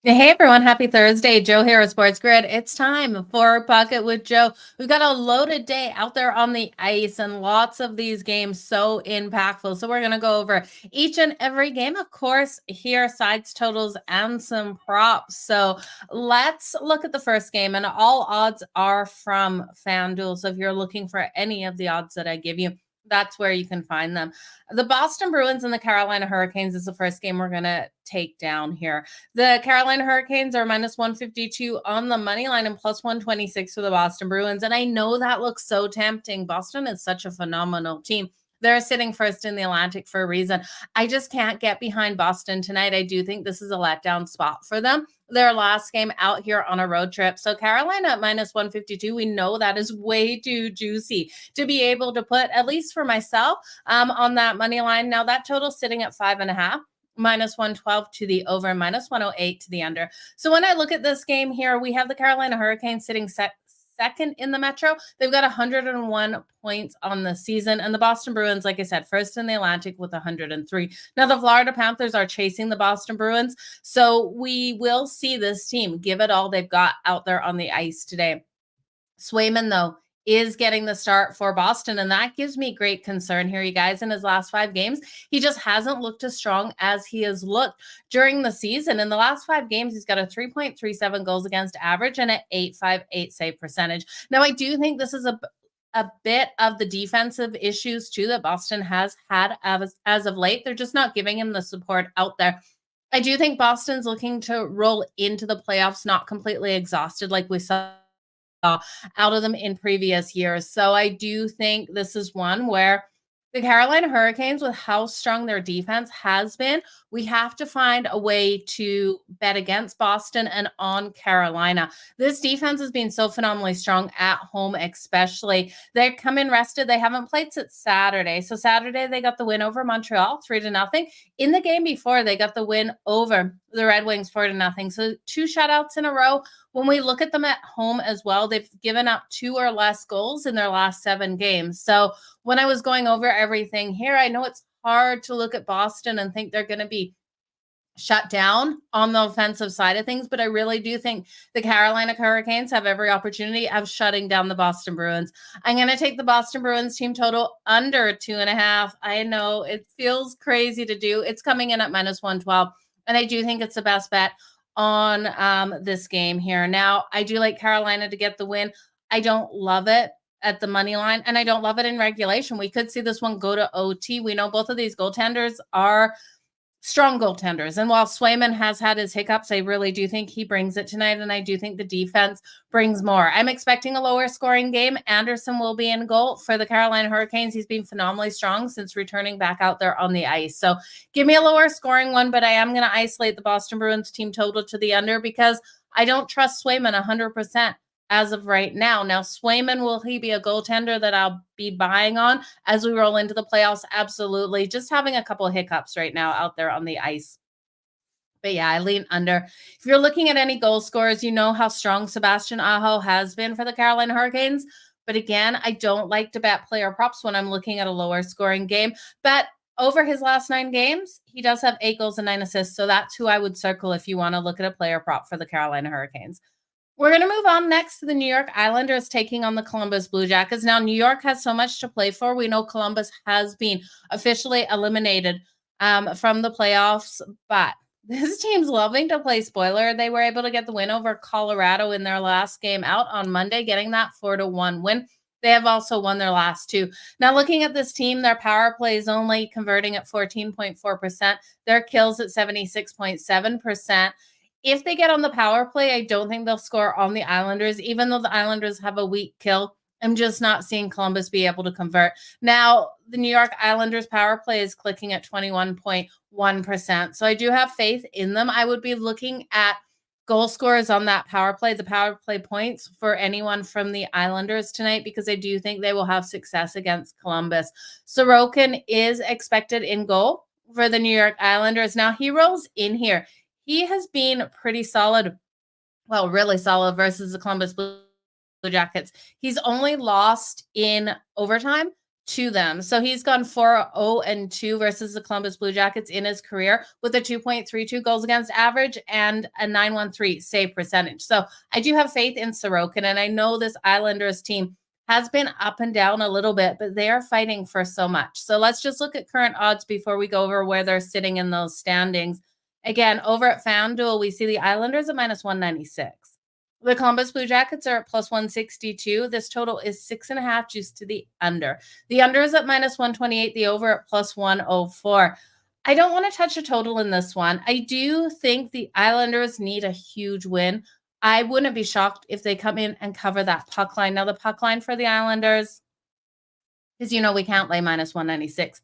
Hey everyone, happy Thursday. Jo here of SportsGrid. It's time for Bucket with Jo. We've got a loaded day out there on the ice and lots of these games so impactful. So we're going to go over each and every game. Of course, here sides, totals, and some props. So let's look at the first game, and all odds are from FanDuel. So if you're looking for any of the odds that I give you, that's where you can find them. The Boston Bruins and the Carolina Hurricanes is the first game we're going to take down here. The Carolina Hurricanes are minus 152 on the money line and plus 126 for the Boston Bruins. And I know that looks so tempting. Boston is such a phenomenal team. They're sitting first in the Atlantic for a reason. I just can't get behind Boston tonight. I do think this is a letdown spot for them. Their last game out here on a road trip. So Carolina at minus 152, we know that is way too juicy to be able to put, at least for myself, on that money line. Now that total sitting at 5.5. Minus 112 to the over, minus 108 to the under. So when I look at this game here, we have the Carolina Hurricanes sitting second in the Metro. They've got 101 points on the season. And the Boston Bruins, like I said, first in the Atlantic with 103. Now, the Florida Panthers are chasing the Boston Bruins. So we will see this team give it all they've got out there on the ice today. Swayman, though, is getting the start for Boston, and that gives me great concern here, you guys. In his last 5 games, he just hasn't looked as strong as he has looked during the season. In the last 5 games, he's got a 3.37 goals against average and an 8.58 save percentage. Now, I do think this is a bit of the defensive issues, too, that Boston has had as of late. They're just not giving him the support out there. I do think Boston's looking to roll into the playoffs not completely exhausted like we saw out of them in previous years. So I do think this is one where the Carolina Hurricanes, with how strong their defense has been, we have to find a way to bet against Boston and on Carolina. This defense has been so phenomenally strong at home, especially. They come in rested. They haven't played since Saturday. So Saturday, they got the win over Montreal 3-0. In the game before, they got the win over the Red Wings 4-0. So 2 shutouts in a row. When we look at them at home as well, they've given up 2 or less goals in their last 7 games. So when I was going over everything here, I know it's hard to look at Boston and think they're going to be shut down on the offensive side of things, but I really do think the Carolina Hurricanes have every opportunity of shutting down the Boston Bruins. I'm going to take the Boston Bruins team total under 2.5. I know it feels crazy to do. It's coming in at minus 112, and I do think it's the best bet on this game here. Now, I do like Carolina to get the win. I don't love it at the money line, and I don't love it in regulation. We could see this one go to OT. We know both of these goaltenders are strong goaltenders. And while Swayman has had his hiccups, I really do think he brings it tonight, and I do think the defense brings more. I'm expecting a lower scoring game. Anderson will be in goal for the Carolina Hurricanes. He's been phenomenally strong since returning back out there on the ice. So give me a lower scoring one, but I am going to isolate the Boston Bruins team total to the under because I don't trust Swayman 100% as of right now. Now, Swayman, will he be a goaltender that I'll be buying on as we roll into the playoffs? Absolutely. Just having a couple of hiccups right now out there on the ice. But yeah, I lean under. If you're looking at any goal scorers, you know how strong Sebastian Aho has been for the Carolina Hurricanes. But again, I don't like to bet player props when I'm looking at a lower scoring game. But over his last 9 games, he does have 8 goals and 9 assists. So that's who I would circle if you want to look at a player prop for the Carolina Hurricanes. We're going to move on next to the New York Islanders taking on the Columbus Blue Jackets. Now, New York has so much to play for. We know Columbus has been officially eliminated from the playoffs, but this team's loving to play spoiler. They were able to get the win over Colorado in their last game out on Monday, getting that 4-1 win. They have also won their last 2. Now, looking at this team, their power play is only converting at 14.4%. Their kills at 76.7%. If they get on the power play, I don't think they'll score on the Islanders, even though the Islanders have a weak kill. I'm just not seeing Columbus be able to convert. Now, the New York Islanders power play is clicking at 21.1%. So I do have faith in them. I would be looking at goal scorers on that power play, the power play points for anyone from the Islanders tonight, because I do think they will have success against Columbus. Sorokin is expected in goal for the New York Islanders. Now, he rolls in here. He has been pretty solid, well, really solid versus the Columbus Blue Jackets. He's only lost in overtime to them. So he's gone 4-0-2 versus the Columbus Blue Jackets in his career with a 2.32 goals against average and a 913 save percentage. So I do have faith in Sorokin, and I know this Islanders team has been up and down a little bit, but they are fighting for so much. So let's just look at current odds before we go over where they're sitting in those standings. Again, over at FanDuel, we see the Islanders at -196. The Columbus Blue Jackets are at +162. This total is 6.5 juice to the under. The under is at -128, the over at +104. I don't want to touch a total in this one. I do think the Islanders need a huge win. I wouldn't be shocked if they come in and cover that puck line. Now, the puck line for the Islanders is, we can't lay -196.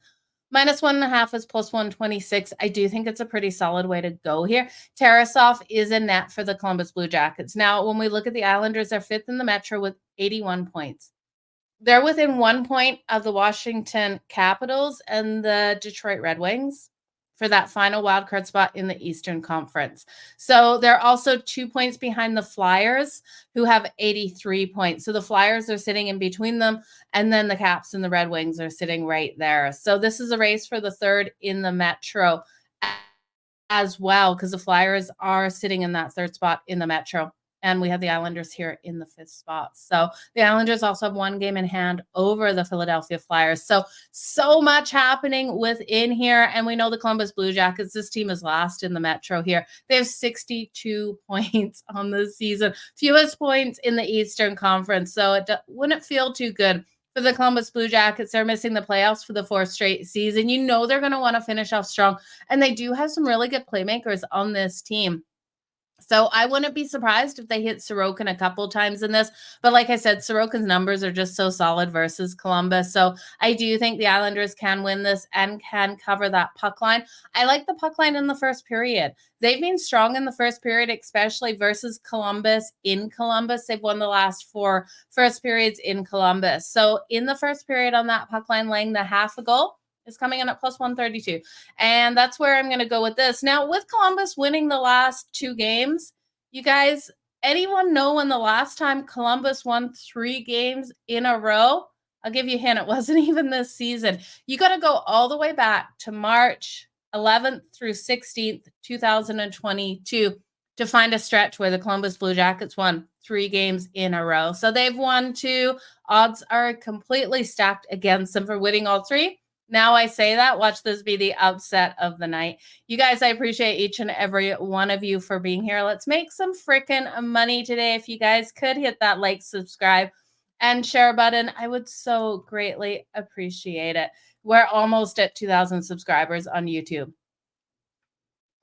-1.5 is +126. I do think it's a pretty solid way to go here. Tarasov is a net for the Columbus Blue Jackets. Now, when we look at the Islanders, they're fifth in the Metro with 81 points. They're within 1 point of the Washington Capitals and the Detroit Red Wings for that final wildcard spot in the Eastern Conference. So they're also 2 points behind the Flyers, who have 83 points. So the Flyers are sitting in between them, and then the Caps and the Red Wings are sitting right there. So this is a race for the third in the Metro as well, because the Flyers are sitting in that third spot in the Metro. And we have the Islanders here in the fifth spot. So the Islanders also have one game in hand over the Philadelphia Flyers. So much happening within here. And we know the Columbus Blue Jackets, this team is last in the Metro here. They have 62 points on the season, fewest points in the Eastern Conference. So it wouldn't feel too good for the Columbus Blue Jackets. They're missing the playoffs for the fourth straight season. They're going to want to finish off strong. And they do have some really good playmakers on this team. So I wouldn't be surprised if they hit Sorokin a couple times in this. But like I said, Sorokin's numbers are just so solid versus Columbus. So I do think the Islanders can win this and can cover that puck line. I like the puck line in the first period. They've been strong in the first period, especially versus Columbus in Columbus. They've won the last 4 first periods in Columbus. So in the first period on that puck line, laying the half a goal is coming in at +132. And that's where I'm going to go with this. Now, with Columbus winning the last 2 games, you guys, anyone know when the last time Columbus won 3 games in a row? I'll give you a hint. It wasn't even this season. You got to go all the way back to March 11th through 16th, 2022 to find a stretch where the Columbus Blue Jackets won 3 games in a row. So they've won 2. Odds are completely stacked against them for winning all 3. Now I say that, watch this be the upset of the night. You guys, I appreciate each and every one of you for being here. Let's make some freaking money today. If you guys could hit that like, subscribe, and share button, I would so greatly appreciate it. We're almost at 2,000 subscribers on YouTube.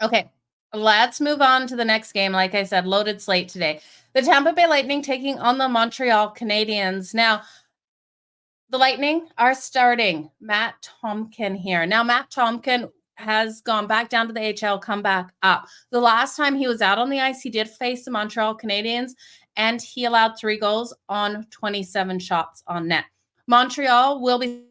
Okay, let's move on to the next game. Like I said, loaded slate today. The Tampa Bay Lightning taking on the Montreal Canadiens. Now, the Lightning are starting Matt Tomkin here. Now, Matt Tomkin has gone back down to the AHL, come back up. The last time he was out on the ice, he did face the Montreal Canadiens, and he allowed 3 goals on 27 shots on net. Montreal will be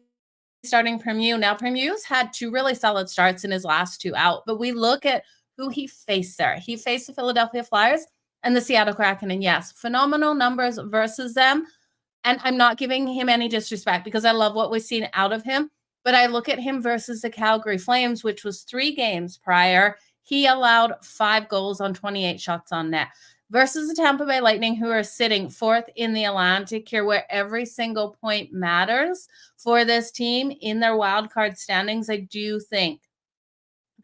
starting Premier's. Now, Premier's had 2 really solid starts in his last 2 out, but we look at who he faced there. He faced the Philadelphia Flyers and the Seattle Kraken, and yes, phenomenal numbers versus them. And I'm not giving him any disrespect because I love what we've seen out of him. But I look at him versus the Calgary Flames, which was 3 games prior. He allowed 5 goals on 28 shots on net. Versus the Tampa Bay Lightning, who are sitting 4th in the Atlantic here, where every single point matters for this team in their wild card standings. I do think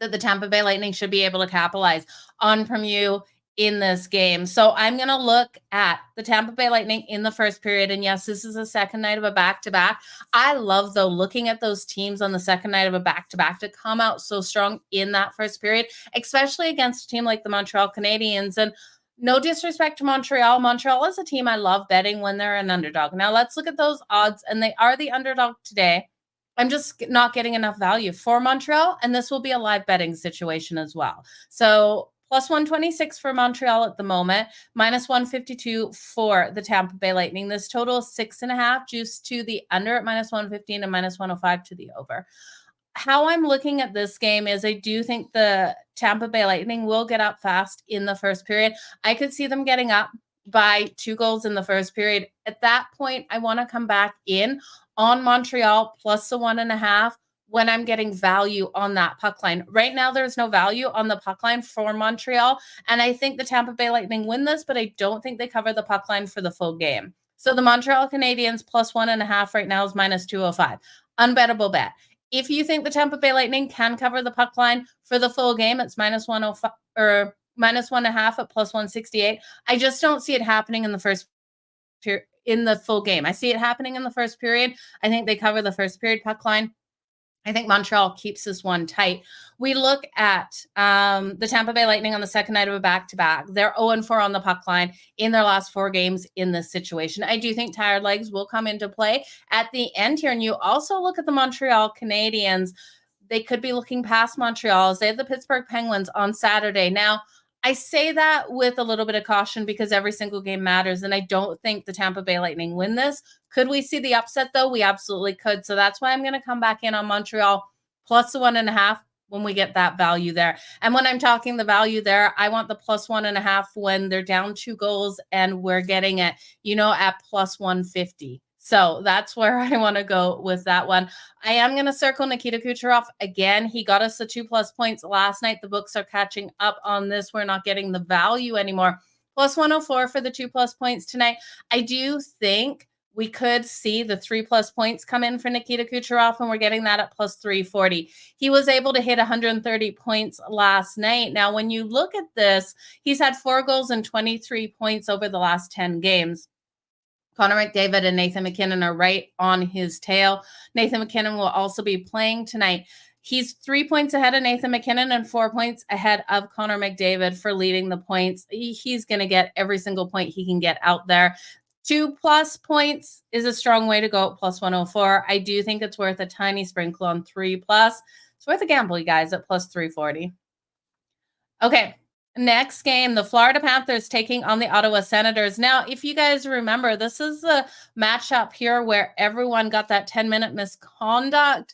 that the Tampa Bay Lightning should be able to capitalize on Premier in this game. So I'm going to look at the Tampa Bay Lightning in the first period. And yes, this is the second night of a back-to-back. I love, though, looking at those teams on the second night of a back-to-back to come out so strong in that first period, especially against a team like the Montreal Canadiens. And no disrespect to Montreal. Montreal is a team I love betting when they're an underdog. Now let's look at those odds, and they are the underdog today. I'm just not getting enough value for Montreal, and this will be a live betting situation as well. So +126 for Montreal at the moment, -152 for the Tampa Bay Lightning. This total is 6.5 juice to the under at -115 and -105 to the over. How I'm looking at this game is I do think the Tampa Bay Lightning will get up fast in the first period. I could see them getting up by 2 goals in the first period. At that point, I want to come back in on Montreal plus the 1.5 when I'm getting value on that puck line. Right now, there's no value on the puck line for Montreal, and I think the Tampa Bay Lightning win this, but I don't think they cover the puck line for the full game. So the Montreal Canadiens plus 1.5 right now is minus 205. Unbettable bet. If you think the Tampa Bay Lightning can cover the puck line for the full game, it's minus 105 or minus 1.5 at plus 168. I just don't see it happening in the first period in the full game. I see it happening in the first period. I think they cover the first period puck line. I think Montreal keeps this one tight. We look at the Tampa Bay Lightning on the second night of a back-to-back. They're 0-4 on the puck line in their last 4 games in this situation. I do think tired legs will come into play at the end here. And you also look at the Montreal Canadiens. They could be looking past Montreal as they have the Pittsburgh Penguins on Saturday. Now, I say that with a little bit of caution because every single game matters, and I don't think the Tampa Bay Lightning win this. Could we see the upset, though? We absolutely could. So that's why I'm going to come back in on Montreal plus the 1.5 when we get that value there. And when I'm talking the value there, I want the plus 1.5 when they're down 2 goals and we're getting it, at plus 150. So that's where I want to go with that one. I am going to circle Nikita Kucherov again. He got us the 2+ points last night. The books are catching up on this. We're not getting the value anymore. Plus 104 for the 2+ points tonight. I do think we could see the 3+ points come in for Nikita Kucherov, and we're getting that at plus 340. He was able to hit 130 points last night. Now, when you look at this, he's had 4 goals and 23 points over the last 10 games. Connor McDavid and Nathan MacKinnon are right on his tail. Nathan MacKinnon will also be playing tonight. He's 3 points ahead of Nathan MacKinnon and 4 points ahead of Connor McDavid for leading the points. He's going to get every single point he can get out there. 2+ points is a strong way to go at plus 104. I do think it's worth a tiny sprinkle on 3+. It's worth a gamble, you guys, at plus 340. Okay. Next game, the Florida Panthers taking on the Ottawa Senators. Now, if you guys remember, this is the matchup here where everyone got that 10-minute misconduct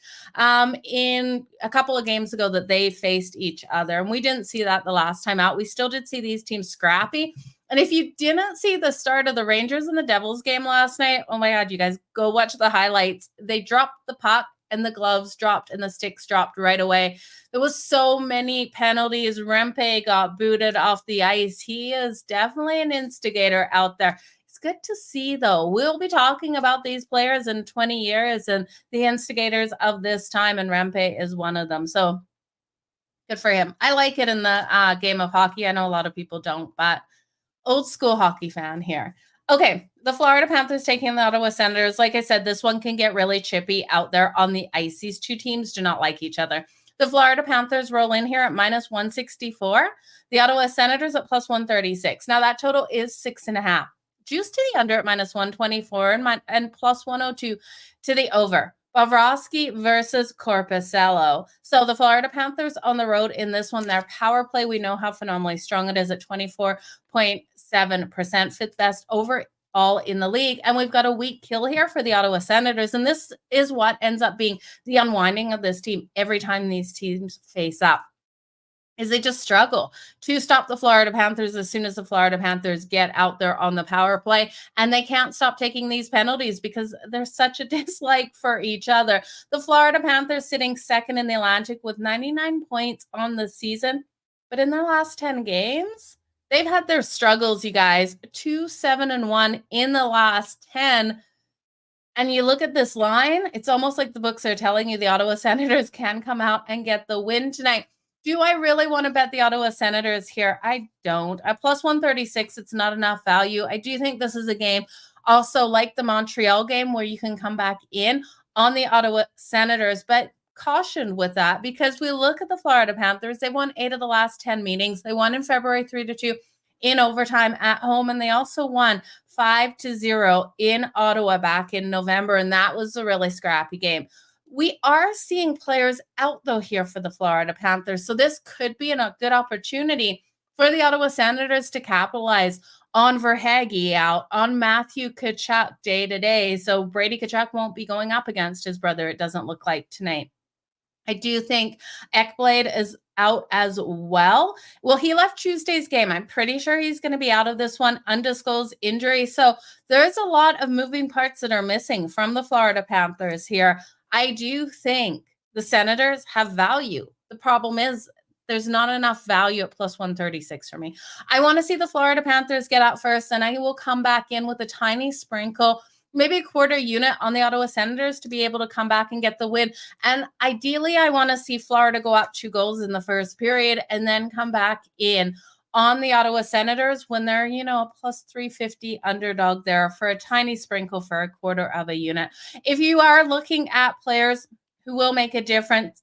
in a couple of games ago that they faced each other. And we didn't see that the last time out. We still did see these teams scrappy. And if you didn't see the start of the Rangers and the Devils game last night, oh my God, you guys, go watch the highlights. They dropped the puck and the gloves dropped and the sticks dropped right away. There was so many penalties. Rempe got booted off the ice. He is definitely an instigator out there. It's good to see, though. We'll be talking about these players in 20 years and the instigators of this time, and Rempe is one of them. So good for him. I like it in the game of hockey. I know a lot of people don't, but old school hockey fan here. Okay, the Florida Panthers taking the Ottawa Senators. Like I said, this one can get really chippy out there on the ice. These two teams do not like each other. The Florida Panthers roll in here at minus 164. The Ottawa Senators at plus 136. Now that total is 6.5. Juice to the under at minus 124 and plus 102 to the over. Bobrovsky versus Korpisalo. So the Florida Panthers on the road in this one, their power play, we know how phenomenally strong it is at 24.7%, fifth best overall in the league. And we've got a weak kill here for the Ottawa Senators. And this is what ends up being the unwinding of this team every time these teams face up. Is they just struggle to stop the Florida Panthers as soon as the Florida Panthers get out there on the power play. And they can't stop taking these penalties because there's such a dislike for each other. The Florida Panthers sitting second in the Atlantic with 99 points on the season. But in their last 10 games, they've had their struggles, you guys. 2-7-1 in the last 10. And you look at this line, it's almost like the books are telling you the Ottawa Senators can come out and get the win tonight. Do I really want to bet the Ottawa Senators here? I don't. At plus 136, it's not enough value. I do think this is a game also like the Montreal game where you can come back in on the Ottawa Senators, but caution with that because we look at the Florida Panthers. They won 8 of the last 10 meetings. They won in February 3-2 in overtime at home, and they also won 5-0 in Ottawa back in November, and that was a really scrappy game. We are seeing players out, though, here for the Florida Panthers. So this could be a good opportunity for the Ottawa Senators to capitalize on Verhaeghe out, on Matthew Tkachuk day-to-day. So Brady Tkachuk won't be going up against his brother, it doesn't look like, tonight. I do think Ekblad is out as well. Well, he left Tuesday's game. I'm pretty sure he's going to be out of this one, undisclosed injury. So there's a lot of moving parts that are missing from the Florida Panthers here. I do think the Senators have value. The problem is there's not enough value at plus 136 for me. I want to see the Florida Panthers get out first, and I will come back in with a tiny sprinkle, maybe a quarter unit on the Ottawa Senators to be able to come back and get the win. And ideally, I want to see Florida go up 2 goals in the first period and then come back in on the Ottawa Senators when they're, a plus 350 underdog there for a tiny sprinkle for a quarter of a unit. If you are looking at players who will make a difference,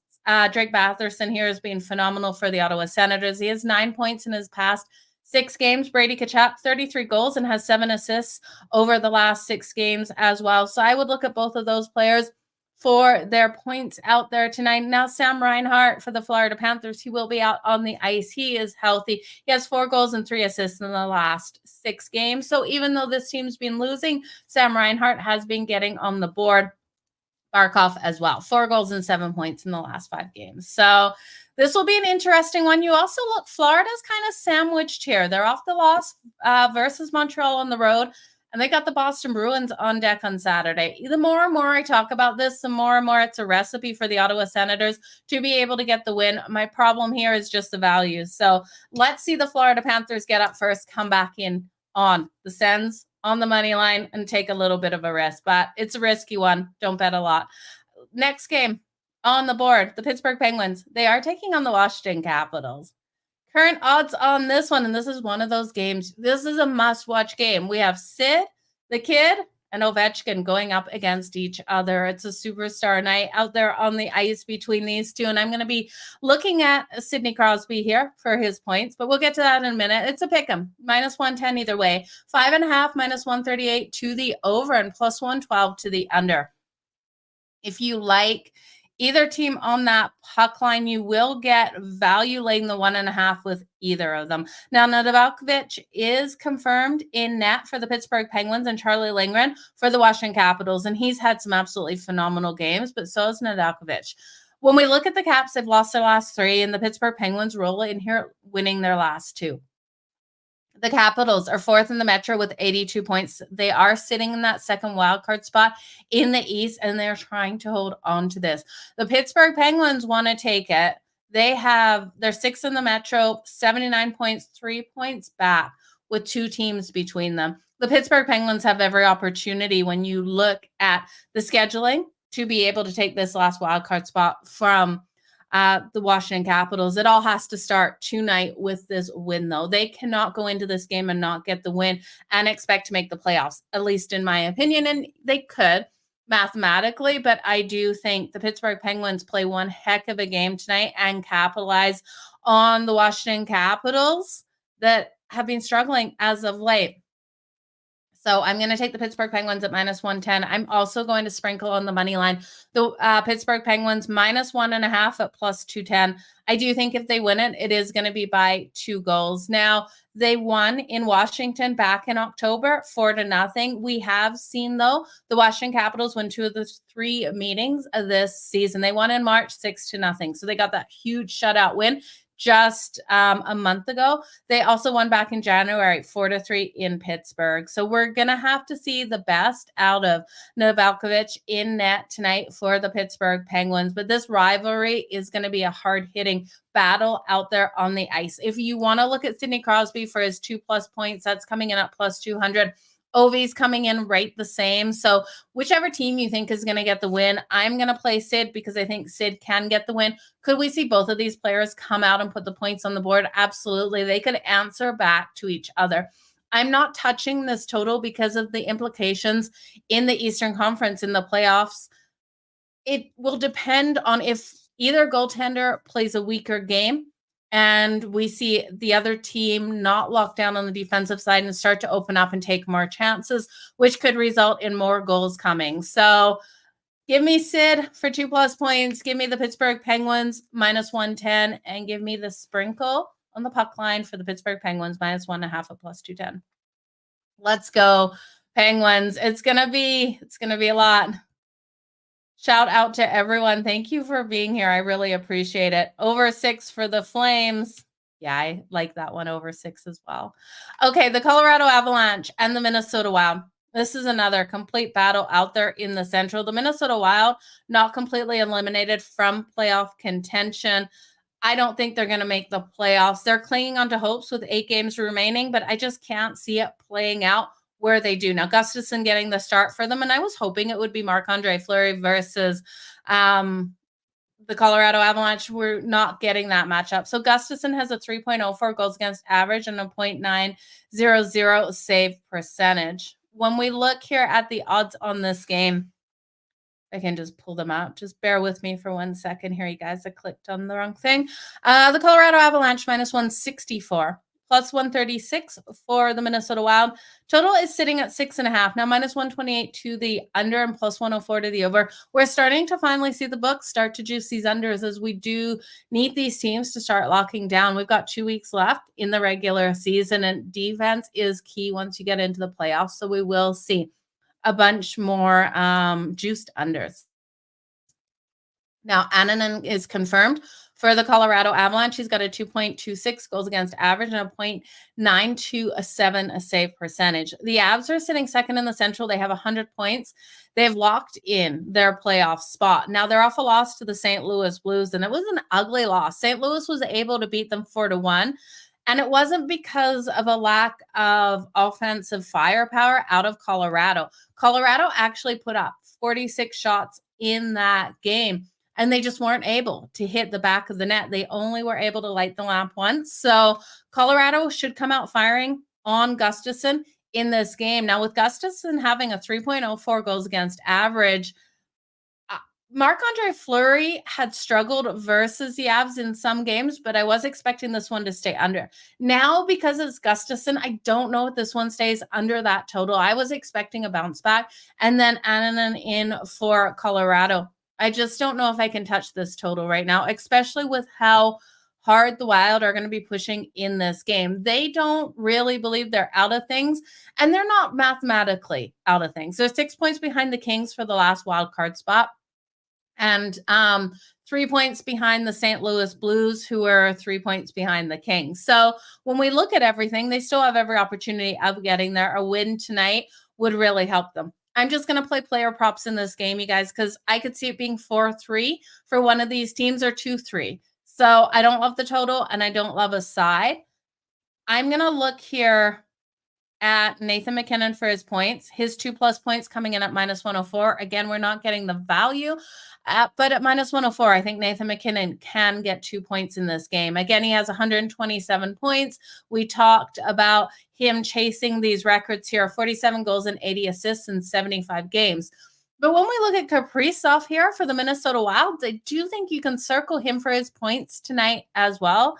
Drake Batherson here has been phenomenal for the Ottawa Senators. He has 9 points in his past 6 games. Brady Tkachuk, 33 goals and has 7 assists over the last 6 games as well. So I would look at both of those players for their points out there tonight. Now, Sam Reinhart for the Florida Panthers, he will be out on the ice. He is healthy. He has 4 goals and 3 assists in the last 6 games. So even though this team's been losing, Sam Reinhart has been getting on the board. Barkov as well, 4 goals and 7 points in the last 5 games. So this will be an interesting one. You also look, Florida's kind of sandwiched here. They're off the loss versus Montreal on the road, and they got the Boston Bruins on deck on Saturday. The more and more I talk about this, the more and more it's a recipe for the Ottawa Senators to be able to get the win. My problem here is just the values. So let's see the Florida Panthers get up first, come back in on the Sens on the money line and take a little bit of a risk, but it's a risky one. Don't bet a lot. Next game on the board, the Pittsburgh Penguins. They are taking on the Washington Capitals. Current odds on this one, and this is one of those games. This is a must-watch game. We have Sid, the Kid, and Ovechkin going up against each other. It's a superstar night out there on the ice between these two, and I'm going to be looking at Sidney Crosby here for his points, but we'll get to that in a minute. It's a pick 'em, minus 110 either way. 5.5, minus 138 to the over, and plus 112 to the under. If you like either team on that puck line, you will get value laying the 1.5 with either of them. Now, Nedeljkovic is confirmed in net for the Pittsburgh Penguins and Charlie Lindgren for the Washington Capitals, and he's had some absolutely phenomenal games, but so is Nedeljkovic. When we look at the Caps, they've lost their last 3, and the Pittsburgh Penguins roll in here winning their last 2. The Capitals are 4th in the Metro with 82 points. They are sitting in that second wildcard spot in the East, and they're trying to hold on to this. The Pittsburgh Penguins want to take it. They're 6th in the Metro, 79 points, 3 points back with 2 teams between them. The Pittsburgh Penguins have every opportunity when you look at the scheduling to be able to take this last wildcard spot from the Washington Capitals. It all has to start tonight with this win, though. They cannot go into this game and not get the win and expect to make the playoffs, at least in my opinion. And they could mathematically, but I do think the Pittsburgh Penguins play one heck of a game tonight and capitalize on the Washington Capitals that have been struggling as of late. So I'm going to take the Pittsburgh Penguins at minus 110. I'm also going to sprinkle on the money line. The Pittsburgh Penguins minus 1.5 at plus 210. I do think if they win it, it is going to be by 2 goals. Now, they won in Washington back in October, 4-0. We have seen, though, the Washington Capitals win 2 of the 3 meetings of this season. They won in March 6-0. So they got that huge shutout win just a month ago. They also won back in January, 4-3 in Pittsburgh. So we're going to have to see the best out of Nedeljkovic in net tonight for the Pittsburgh Penguins. But this rivalry is going to be a hard-hitting battle out there on the ice. If you want to look at Sidney Crosby for his 2+ points, that's coming in at plus 200. Ovi's coming in right the same. So whichever team you think is going to get the win, I'm going to play Sid because I think Sid can get the win. Could we see both of these players come out and put the points on the board? Absolutely. They could answer back to each other. I'm not touching this total because of the implications in the Eastern Conference in the playoffs. It will depend on if either goaltender plays a weaker game and we see the other team not lock down on the defensive side and start to open up and take more chances, which could result in more goals coming. So give me Sid for 2+ points. Give me the Pittsburgh Penguins minus 110 and give me the sprinkle on the puck line for the Pittsburgh Penguins minus 1.5 at plus 210. Let's go Penguins. It's going to be a lot. Shout out to everyone. Thank you for being here. I really appreciate it. Over 6 for the Flames. Yeah, I like that one, over 6 as well. Okay, the Colorado Avalanche and the Minnesota Wild. This is another complete battle out there in the Central. The Minnesota Wild not completely eliminated from playoff contention. I don't think they're going to make the playoffs. They're clinging on to hopes with 8 games remaining, but I just can't see it playing out where they do. Now, Gustafsson getting the start for them, and I was hoping it would be Marc-Andre Fleury versus the Colorado Avalanche. We're not getting that matchup. So Gustafsson has a 3.04 goals against average and a .900 save percentage. When we look here at the odds on this game, I can just pull them out. Just bear with me for 1 second here, you guys. I clicked on the wrong thing. The Colorado Avalanche -164, +136 for the Minnesota Wild. Total is sitting at 6.5. Now -128 to the under and +104 to the over. We're starting to finally see the books start to juice these unders as we do need these teams to start locking down. We've got 2 weeks left in the regular season, and defense is key once you get into the playoffs. So we will see a bunch more juiced unders. Now, Annunen is confirmed for the Colorado Avalanche. He's got a 2.26 goals against average and a .927 save percentage. The Avs are sitting second in the Central. They have 100 points. They've locked in their playoff spot. Now, they're off a loss to the St. Louis Blues, and it was an ugly loss. St. Louis was able to beat them 4-1. And it wasn't because of a lack of offensive firepower out of Colorado. Colorado actually put up 46 shots in that game, and they just weren't able to hit the back of the net. They only were able to light the lamp once. So Colorado should come out firing on Gustafsson in this game. Now, with Gustafsson having a 3.04 goals against average, Marc-Andre Fleury had struggled versus the Avs in some games, but I was expecting this one to stay under. Now, because it's Gustafsson, I don't know if this one stays under that total. I was expecting a bounce back, and then Annunen in for Colorado. I just don't know if I can touch this total right now, especially with how hard the Wild are going to be pushing in this game. They don't really believe they're out of things, and they're not mathematically out of things. They're 6 points behind the Kings for the last wild card spot, and 3 points behind the St. Louis Blues, who are 3 points behind the Kings. So when we look at everything, they still have every opportunity of getting there. A win tonight would really help them. I'm just going to play player props in this game, you guys, because I could see it being 4-3 for one of these teams or 2-3. So I don't love the total, and I don't love a side. I'm going to look here at Nathan MacKinnon for his points. His 2+ points coming in at -104. Again, we're not getting the value, but at -104, I think Nathan MacKinnon can get 2 points in this game. Again, he has 127 points. We talked about him chasing these records here, 47 goals and 80 assists in 75 games. But when we look at Kaprizov here for the Minnesota Wild, I do think you can circle him for his points tonight as well.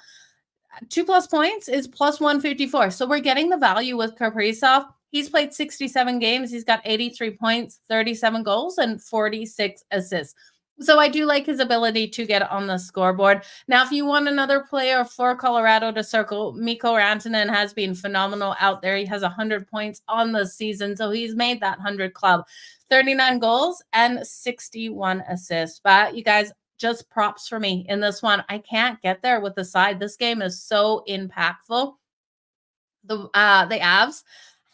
2+ points is +154. So we're getting the value with Kaprizov. He's played 67 games. He's got 83 points, 37 goals, and 46 assists. So I do like his ability to get on the scoreboard. Now, if you want another player for Colorado to circle, Mikko Rantanen has been phenomenal out there. He has 100 points on the season, so he's made that 100 club. 39 goals and 61 assists. But you guys, just props for me in this one. I can't get there with the side. This game is so impactful. The Avs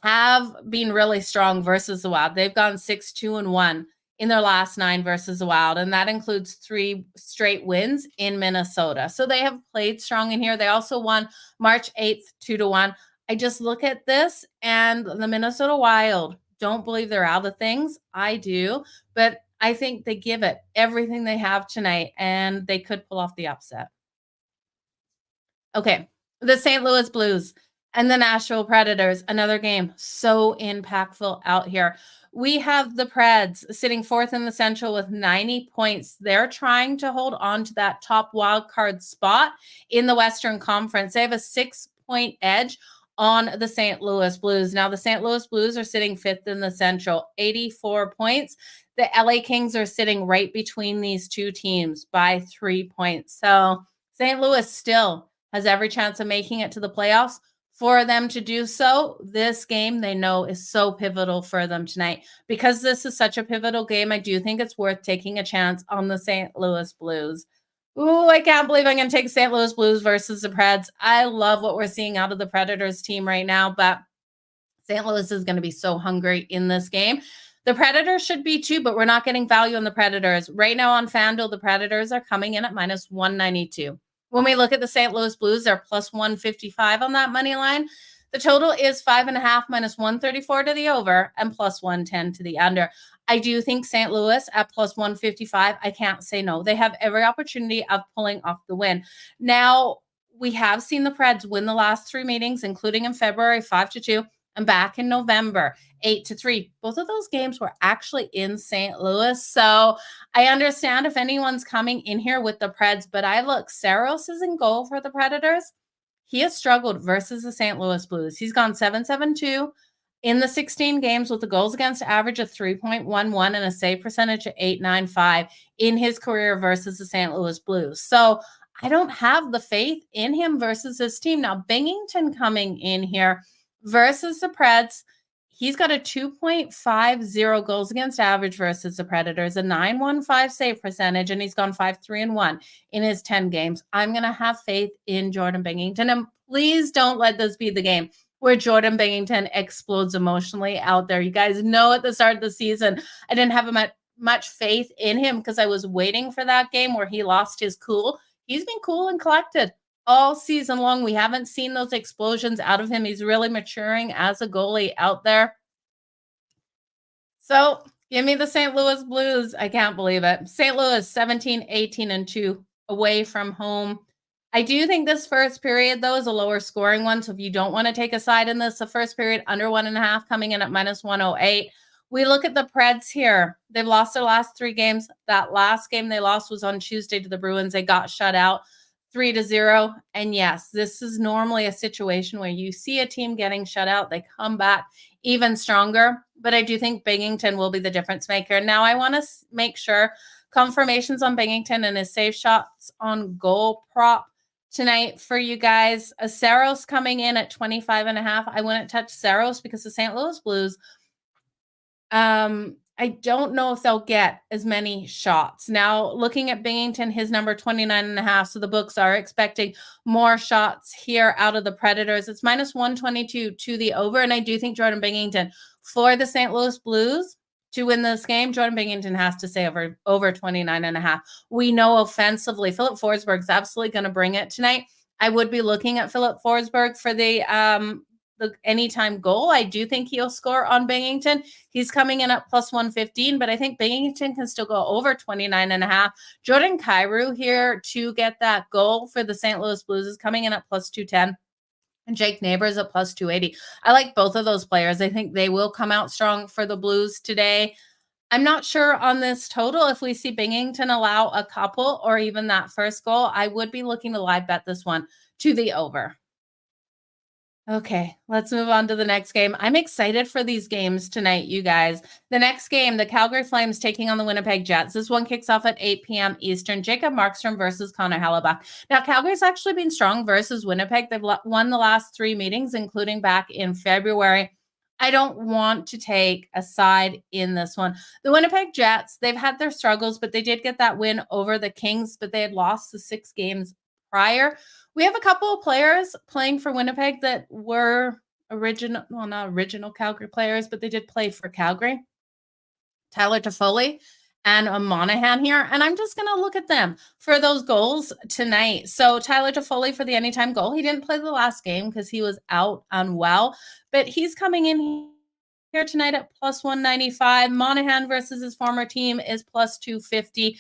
have been really strong versus the Wild. They've gone 6-2-1 in their last 9 versus the Wild, and that includes 3 straight wins in Minnesota. So they have played strong in here. They also won March 8th 2-1. I just look at this, and the Minnesota Wild don't believe they're out of things. I do, but I think they give it everything they have tonight, and they could pull off the upset. Okay, the St. Louis Blues and the Nashville Predators, another game so impactful out here. We have the Preds sitting 4th in the Central with 90 points. They're trying to hold on to that top wild card spot in the Western Conference. They have a 6-point edge on the St. Louis Blues. Now, the St. Louis Blues are sitting 5th in the Central, 84 points. The LA Kings are sitting right between these two teams by 3 points. So St. Louis still has every chance of making it to the playoffs for them to do so. This game they know is so pivotal for them tonight. Because this is such a pivotal game, I do think it's worth taking a chance on the St. Louis Blues. Ooh, I can't believe I'm going to take St. Louis Blues versus the Preds. I love what we're seeing out of the Predators team right now, but St. Louis is going to be so hungry in this game. The Predators should be too, but we're not getting value on the Predators. Right now on FanDuel, the Predators are coming in at minus 192. When we look at the St. Louis Blues, they're plus 155 on that money line. The total is 5.5 minus 134 to the over and plus 110 to the under. I do think St. Louis at plus 155, I can't say no. They have every opportunity of pulling off the win. Now, we have seen the Preds win the last 3 meetings, including in February, 5-2. And back in November, 8-3. Both of those games were actually in St. Louis. So I understand if anyone's coming in here with the Preds, but I look, Saros is in goal for the Predators. He has struggled versus the St. Louis Blues. He's gone 7-7-2 in the 16 games with a goals against average of 3.11 and a save percentage of 8.95 in his career versus the St. Louis Blues. So I don't have the faith in him versus this team. Now, Binghamton coming in here versus the Preds, he's got a 2.50 goals against average versus the Predators, a 9.15 save percentage, and he's gone 5-3-1 in his 10 games. I'm going to have faith in Jordan Binghamton, and please don't let this be the game where Jordan Binghamton explodes emotionally out there. You guys know at the start of the season, I didn't have much faith in him because I was waiting for that game where he lost his cool. He's been cool and collected all season long. We haven't seen those explosions out of him. He's really maturing as a goalie out there. So give me the St. Louis Blues. I can't believe it. St. Louis 17-18-2 away from home. I do think this first period, though, is a lower scoring one. So if you don't want to take a side in this, the first period under 1.5 coming in at minus 108. We look at the Preds here. They've lost their last 3 games. That last game they lost was on Tuesday to the Bruins. They got shut out 3-0. And yes, this is normally a situation where you see a team getting shut out. They come back even stronger. But I do think Binghamton will be the difference maker. Now, I want to make sure confirmations on Binghamton and his save shots on goal prop tonight for you guys. A Saros coming in at 25.5. I wouldn't touch Saros because the St. Louis Blues, I don't know if they'll get as many shots. Now, looking at Binghamton, his number 29.5. So the books are expecting more shots here out of the Predators. It's minus 122 to the over. And I do think Jordan Binghamton for the St. Louis Blues to win this game, Jordan Binghamton has to stay over 29.5. We know offensively, Philip Forsberg's absolutely going to bring it tonight. I would be looking at Philip Forsberg for the anytime goal. I do think he'll score on Binghamton. He's coming in at plus 115, but I think Binghamton can still go over 29.5. Jordan Kyrou here to get that goal for the St. Louis Blues is coming in at plus 210. And Jake Neighbors at plus 280. I like both of those players. I think they will come out strong for the Blues today. I'm not sure on this total if we see Binghamton allow a couple or even that first goal. I would be looking to live bet this one to the over. Okay, let's move on to the next game. I'm excited for these games tonight, you guys. The next game, the Calgary Flames taking on the Winnipeg Jets. This one kicks off at 8 p.m. Eastern. Jacob Markstrom versus Connor Hellebuck. Now, Calgary's actually been strong versus Winnipeg. They've won the last 3 meetings, including back in February. I don't want to take a side in this one. The Winnipeg Jets, they've had their struggles, but they did get that win over the Kings, but they had lost the 6 games prior. We have a couple of players playing for Winnipeg that were not original Calgary players, but they did play for Calgary. Tyler Toffoli and a Monahan here. And I'm just going to look at them for those goals tonight. So Tyler Toffoli for the anytime goal. He didn't play the last game because he was out unwell, but he's coming in here tonight at plus 195. Monahan versus his former team is plus 250.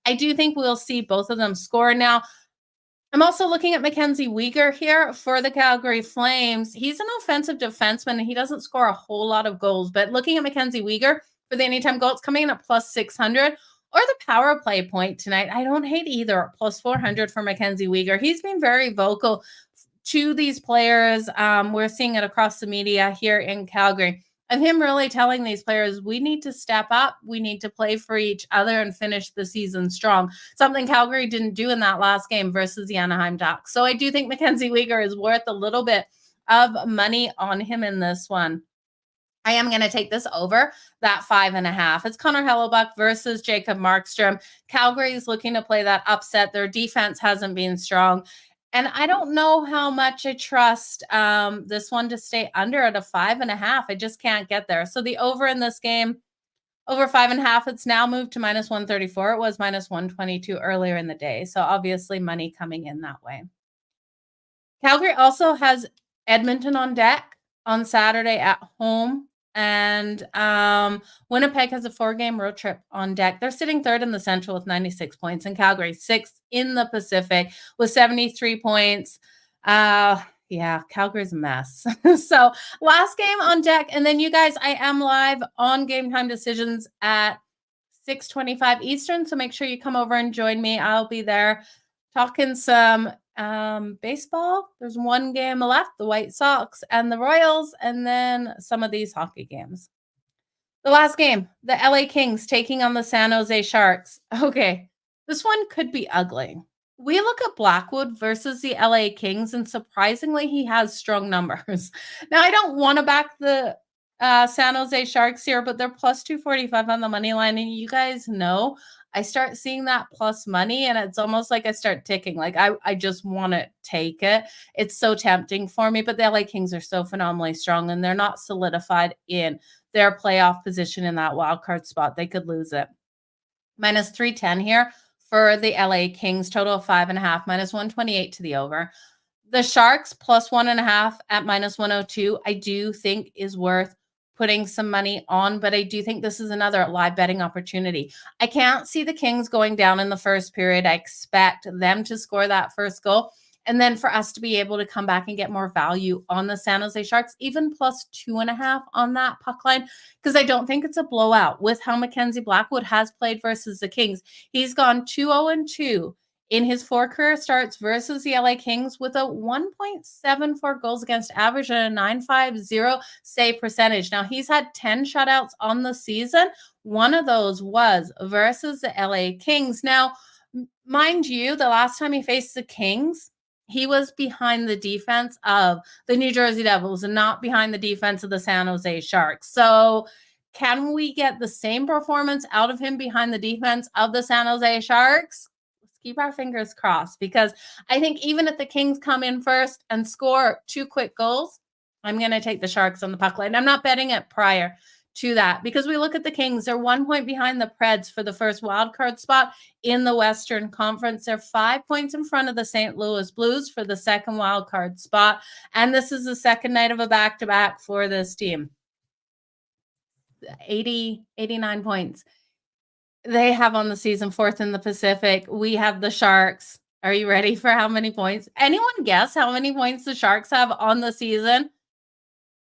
I do think we'll see both of them score. Now, I'm also looking at Mackenzie Weegar here for the Calgary Flames. He's an offensive defenseman, and he doesn't score a whole lot of goals. But looking at Mackenzie Weegar for the anytime goal, it's coming in at plus 600. Or the power play point tonight. I don't hate either, plus 400 for Mackenzie Weegar. He's been very vocal to these players. We're seeing it across the media here in Calgary. Of him really telling these players, we need to step up, we need to play for each other and finish the season strong. Something Calgary didn't do in that last game versus the Anaheim Ducks. So I do think Mackenzie Weegar is worth a little bit of money on him in this one. I am going to take this over that 5.5. It's Connor Hellebuck versus Jacob Markstrom. Calgary is looking to play that upset. Their defense hasn't been strong. And I don't know how much I trust this one to stay under at a 5.5. I just can't get there. So the over in this game, over 5.5, it's now moved to minus 134. It was minus 122 earlier in the day. So obviously money coming in that way. Calgary also has Edmonton on deck on Saturday at home. And Winnipeg has a 4-game road trip on deck. They're sitting third in the Central with 96 points, and Calgary sixth in the Pacific with 73 points. Yeah, Calgary's a mess. So last game on deck. And then you guys, I am live on Game Time Decisions at 6:25 Eastern. So make sure you come over and join me. I'll be there talking some baseball. There's one game left, the White Sox and the Royals, and then some of these hockey games. The last game, the LA Kings taking on the San Jose Sharks. Okay, this one could be ugly. We look at Blackwood versus the LA Kings, and surprisingly, he has strong numbers. Now, I don't want to back the San Jose Sharks here, but they're plus 245 on the money line, and you guys know I start seeing that plus money and it's almost like I start ticking. Like I just want to take it. It's so tempting for me, but the LA Kings are so phenomenally strong and they're not solidified in their playoff position in that wild card spot. They could lose it. Minus 310 here for the LA Kings, total of 5.5, minus 128 to the over. The Sharks plus 1.5 at minus 102, I do think is worth putting some money on, but I do think this is another live betting opportunity. I can't see the Kings going down in the first period. I expect them to score that first goal. And then for us to be able to come back and get more value on the San Jose Sharks, even plus 2.5 on that puck line, because I don't think it's a blowout with how Mackenzie Blackwood has played versus the Kings. He's gone 2-0-2 in his 4 career starts versus the LA Kings with a 1.74 goals against average and a 950 save percentage. Now, he's had 10 shutouts on the season. One of those was versus the LA Kings. Now, mind you, the last time he faced the Kings, he was behind the defense of the New Jersey Devils and not behind the defense of the San Jose Sharks. So can we get the same performance out of him behind the defense of the San Jose Sharks? Keep our fingers crossed, because I think even if the Kings come in first and score 2 quick goals, I'm going to take the Sharks on the puck line. I'm not betting it prior to that, because we look at the Kings. They're 1 point behind the Preds for the first wild card spot in the Western Conference. They're 5 points in front of the St. Louis Blues for the second wild card spot. And this is the second night of a back-to-back for this team. 89 points. They have on the season, 4th in the Pacific. We have the Sharks. Are you ready for how many points? Anyone guess how many points the Sharks have on the season?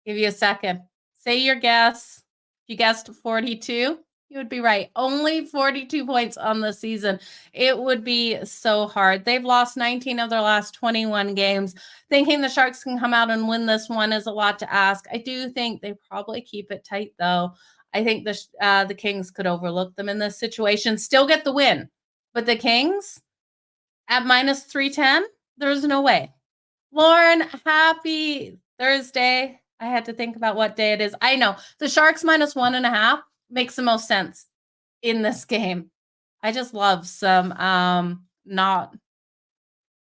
Give you a second. Say your guess. If you guessed 42, you would be right. Only 42 points on the season. It would be so hard. They've lost 19 of their last 21 games. Thinking the Sharks can come out and win this one is a lot to ask. I do think they probably keep it tight, though. I think the Kings could overlook them in this situation, still get the win. But the Kings at minus 310, there's no way. Lauren, happy Thursday. I had to think about what day it is. I know. The Sharks minus 1.5 makes the most sense in this game. I just love some not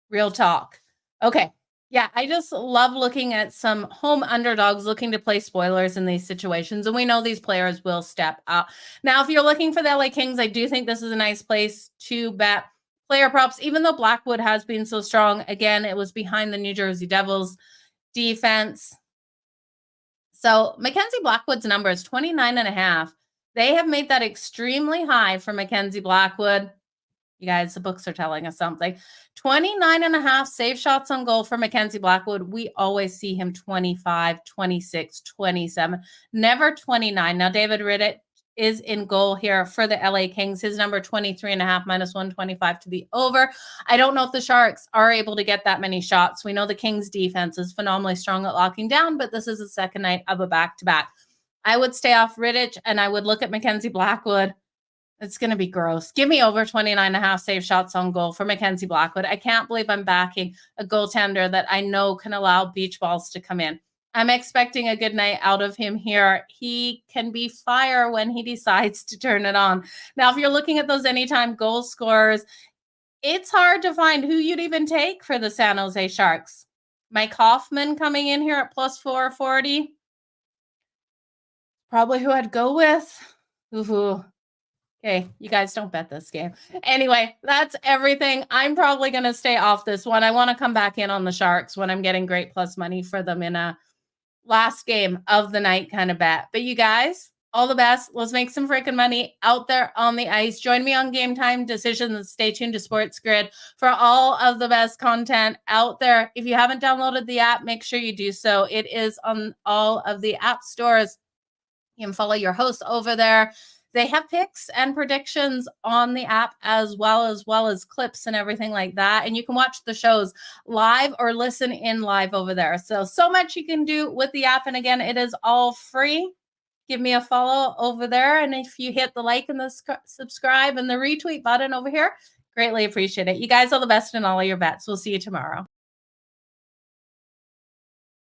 real talk. Okay. Yeah, I just love looking at some home underdogs looking to play spoilers in these situations, and we know these players will step up. Now, if you're looking for the LA Kings, I do think this is a nice place to bet player props, even though Blackwood has been so strong. Again, it was behind the New Jersey Devils defense. So Mackenzie Blackwood's number is 29.5. They have made that extremely high for Mackenzie Blackwood. You guys, the books are telling us something. 29.5 save shots on goal for Mackenzie Blackwood. We always see him 25, 26, 27, never 29. Now, David Rittich is in goal here for the LA Kings. His number 23.5, minus 125 to the over. I don't know if the Sharks are able to get that many shots. We know the Kings defense is phenomenally strong at locking down, but this is the second night of a back-to-back. I would stay off Rittich, and I would look at Mackenzie Blackwood It's going to be gross. Give me over 29.5 save shots on goal for Mackenzie Blackwood. I can't believe I'm backing a goaltender that I know can allow beach balls to come in. I'm expecting a good night out of him here. He can be fire when he decides to turn it on. Now, if you're looking at those anytime goal scorers, it's hard to find who you'd even take for the San Jose Sharks. Mike Hoffman coming in here at plus 440. Probably who I'd go with. Ooh. Okay, you guys don't bet this game. Anyway, that's everything. I'm probably going to stay off this one. I want to come back in on the Sharks when I'm getting great plus money for them in a last game of the night kind of bet. But you guys, all the best. Let's make some freaking money out there on the ice. Join me on Game Time Decisions. Stay tuned to SportsGrid for all of the best content out there. If you haven't downloaded the app, make sure you do so. It is on all of the app stores. You can follow your host over there. They have picks and predictions on the app as well as clips and everything like that. And you can watch the shows live or listen in live over there. So much you can do with the app. And again, it is all free. Give me a follow over there. And if you hit the like and the subscribe and the retweet button over here, greatly appreciate it. You guys, all the best in all of your bets. We'll see you tomorrow.